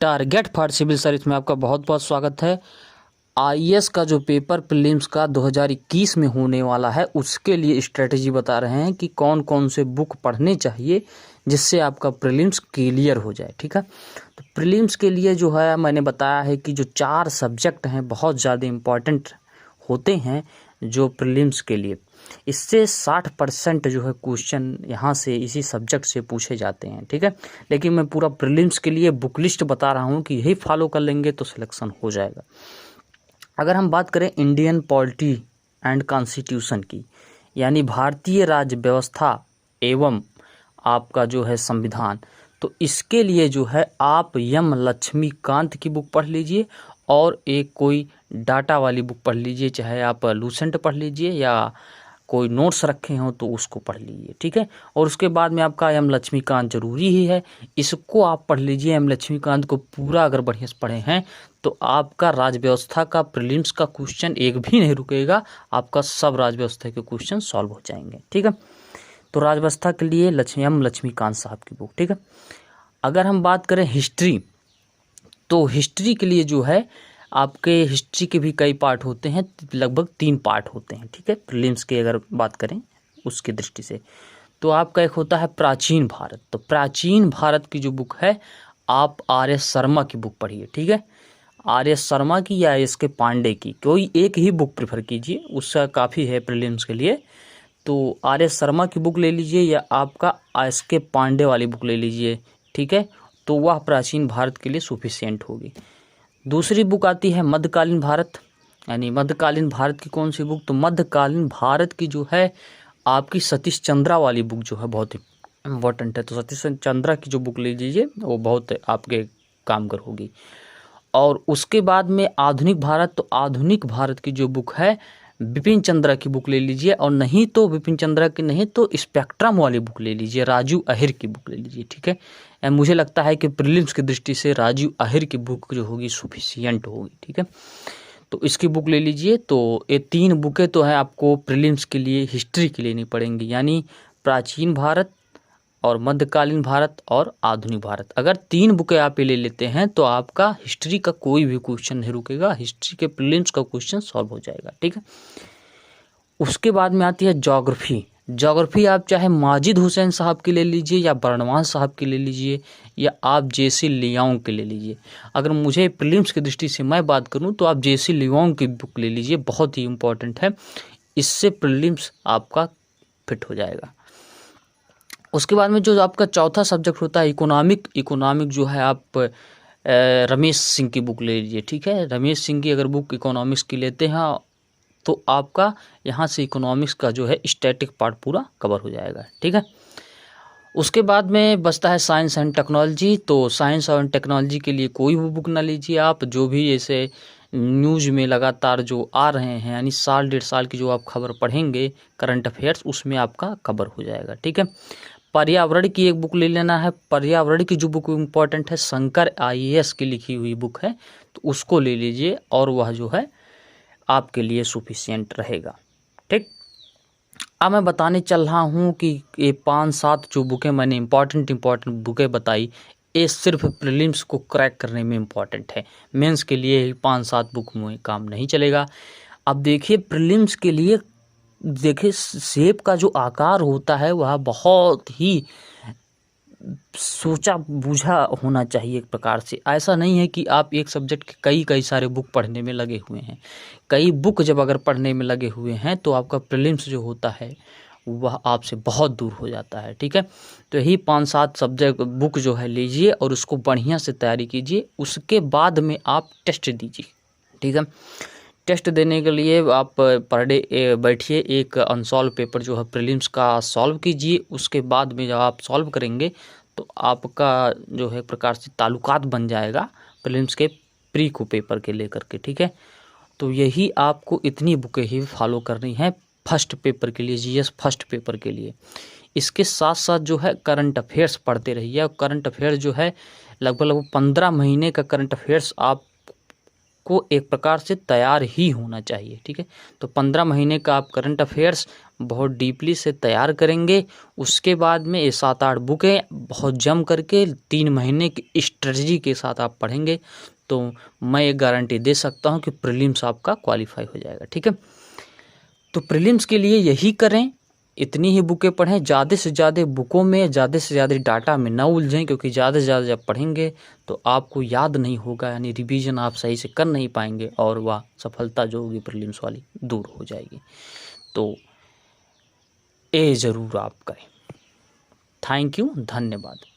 Target for civil service में आपका बहुत बहुत स्वागत है। आईएएस का जो पेपर प्रीलिम्स का 2021 में होने वाला है उसके लिए स्ट्रेटजी बता रहे हैं कि कौन कौन से बुक पढ़ने चाहिए जिससे आपका प्रीलिम्स क्लियर हो जाए। ठीक है, तो प्रीलिम्स के लिए जो है मैंने बताया है कि जो 4 सब्जेक्ट हैं बहुत ज़्यादा इम्पॉर्टेंट होते हैं जो प्रीलिम्स के लिए। इससे 60% जो है क्वेश्चन यहाँ से इसी सब्जेक्ट से पूछे जाते हैं। ठीक है, लेकिन मैं पूरा प्रीलिम्स के लिए बुक लिस्ट बता रहा हूँ कि यही फॉलो कर लेंगे तो सिलेक्शन हो जाएगा। अगर हम बात करें इंडियन पॉलिटी एंड कॉन्स्टिट्यूशन की, यानी भारतीय राज्य व्यवस्था एवं आपका जो है संविधान, तो इसके लिए जो है आप एम लक्ष्मीकांत की बुक पढ़ लीजिए और एक कोई डाटा वाली बुक पढ़ लीजिए, चाहे आप लूसेंट पढ़ लीजिए या कोई नोट्स रखे हों तो उसको पढ़ लीजिए। ठीक है, और उसके बाद में आपका एम लक्ष्मीकांत जरूरी ही है, इसको आप पढ़ लीजिए। एम लक्ष्मीकांत को पूरा अगर बढ़िया से पढ़े हैं तो आपका राज्य व्यवस्था का प्रीलिम्स का क्वेश्चन एक भी नहीं रुकेगा, आपका सब राज्य व्यवस्था के क्वेश्चन सॉल्व हो जाएंगे। ठीक है, तो राज्य व्यवस्था के लिए एम लक्ष्मीकांत साहब की बुक। ठीक है, अगर हम बात करें हिस्ट्री, तो हिस्ट्री के लिए जो है आपके हिस्ट्री के भी कई पार्ट होते हैं, लगभग 3 पार्ट होते हैं। ठीक है, प्रीलिम्स की अगर बात करें उसकी दृष्टि से, तो आपका एक होता है प्राचीन भारत। तो प्राचीन भारत की जो बुक है आप आर एस शर्मा की बुक पढ़िए। ठीक है, आर एस शर्मा की या एस के पांडे की, कोई एक ही बुक प्रेफर कीजिए, उसका काफ़ी है प्रीलिम्स के लिए। तो आर एस शर्मा की बुक ले लीजिए या आपका एस के पांडे वाली बुक ले लीजिए। ठीक है, तो वह प्राचीन भारत के लिए सफिशिएंट होगी। दूसरी बुक आती है मध्यकालीन भारत, यानी मध्यकालीन भारत की कौन सी बुक, तो मध्यकालीन भारत की जो है आपकी सतीश चंद्रा वाली बुक जो है बहुत इम्पोर्टेंट है। तो सतीश चंद्रा की जो बुक ले लीजिए वो बहुत आपके कामगर होगी। और उसके बाद में आधुनिक भारत, तो आधुनिक भारत की जो बुक है बिपिन चंद्रा की बुक ले लीजिए, और नहीं तो बिपिन चंद्रा की नहीं तो स्पेक्ट्रम वाली बुक ले लीजिए, राजू अहिर की बुक ले लीजिए। ठीक है, मुझे लगता है कि प्रीलिम्स की दृष्टि से राजू अहिर की बुक जो होगी सफिशिएंट होगी। ठीक है, तो इसकी बुक ले लीजिए। तो ये 3 बुकें तो हैं आपको प्रीलिम्स के लिए हिस्ट्री के लिए नहीं पड़ेंगी, यानी प्राचीन भारत और मध्यकालीन भारत और आधुनिक भारत। अगर 3 बुकें आप ये ले लेते हैं तो आपका हिस्ट्री का कोई भी क्वेश्चन नहीं रुकेगा, हिस्ट्री के प्रीलिम्स का क्वेश्चन सॉल्व हो जाएगा। ठीक है, उसके बाद में आती है ज्योग्राफी। ज्योग्राफी आप चाहे माजिद हुसैन साहब की ले लीजिए या बर्नवास साहब की ले लीजिए या आप जेसी लियांग की ले लीजिए। अगर मुझे प्रीलिम्स की दृष्टि से मैं बात करूं तो आप जेसी लियांग की बुक ले लीजिए, बहुत ही इंपॉर्टेंट है, इससे प्रीलिम्स आपका फिट हो जाएगा। उसके बाद में जो आपका चौथा सब्जेक्ट होता है इकोनॉमिक जो है आप रमेश सिंह की बुक ले लीजिए। ठीक है, रमेश सिंह की अगर बुक इकोनॉमिक्स की लेते हैं तो आपका यहाँ से इकोनॉमिक्स का जो है स्टैटिक पार्ट पूरा कवर हो जाएगा। ठीक है, उसके बाद में बचता है साइंस एंड टेक्नोलॉजी। तो साइंस और टेक्नोलॉजी के लिए कोई भी बुक ना लीजिए आप, जो भी ऐसे न्यूज़ में लगातार जो आ रहे हैं, यानी साल 1.5 साल की जो आप खबर पढ़ेंगे करंट अफेयर्स, उसमें आपका कवर हो जाएगा। ठीक है, पर्यावरण की एक बुक ले लेना है। पर्यावरण की जो बुक इम्पोर्टेंट है शंकर आईएएस की लिखी हुई बुक है, तो उसको ले लीजिए और वह जो है आपके लिए सफिशिएंट रहेगा। ठीक, अब मैं बताने चल रहा हूँ कि ये 5-7 जो बुकें मैंने इम्पॉर्टेंट बुकें बताई, ये सिर्फ प्रीलिम्स को क्रैक करने में इम्पॉर्टेंट है, मेंस के लिए 5-7 बुक में काम नहीं चलेगा। अब देखिए प्रीलिम्स के लिए, देखिए शेप का जो आकार होता है वह बहुत ही सोचा बूझा होना चाहिए एक प्रकार से। ऐसा नहीं है कि आप एक सब्जेक्ट के कई सारे बुक पढ़ने में लगे हुए हैं। कई बुक जब अगर पढ़ने में लगे हुए हैं तो आपका प्रीलिम्स जो होता है वह आपसे बहुत दूर हो जाता है। ठीक है, तो यही 5-7 सब्जेक्ट बुक जो है लीजिए और उसको बढ़िया से तैयारी कीजिए। उसके बाद में आप टेस्ट दीजिए। ठीक है, टेस्ट देने के लिए आप पर डे बैठिए, एक अनसॉल्व पेपर जो है प्रीलिम्स का सॉल्व कीजिए। उसके बाद में जब आप सॉल्व करेंगे तो आपका जो है प्रकार से ताल्लुकात बन जाएगा प्रीलिम्स के प्री को पेपर के लेकर के। ठीक है, तो यही आपको इतनी बुकें ही फॉलो करनी है फर्स्ट पेपर के लिए, जीएस फर्स्ट पेपर के लिए। इसके साथ साथ जो है करंट अफेयर्स पढ़ते रहिए। करंट अफेयर्स जो है लगभग 15 महीने का करंट अफेयर्स आप आपको एक प्रकार से तैयार ही होना चाहिए, ठीक है। तो 15 महीने का आप करंट अफेयर्स बहुत डीपली से तैयार करेंगे। उसके बाद में ये 7-8 बुकें बहुत जम करके 3 महीने की स्ट्रेटजी के साथ आप पढ़ेंगे तो मैं एक गारंटी दे सकता हूँ कि प्रीलिम्स आपका क्वालिफाई हो जाएगा, ठीक है। तो प्रीलिम्स के लिए यही करें, इतनी ही बुकें पढ़ें, ज़्यादा से ज़्यादा बुकों में ज़्यादा से ज़्यादा डाटा में ना उलझें, क्योंकि ज़्यादा से ज़्यादा जब पढ़ेंगे तो आपको याद नहीं होगा, यानी रिवीजन आप सही से कर नहीं पाएंगे और वह सफलता जो होगी प्रीलिम्स वाली दूर हो जाएगी। तो ये ज़रूर आप करें। थैंक यू, धन्यवाद।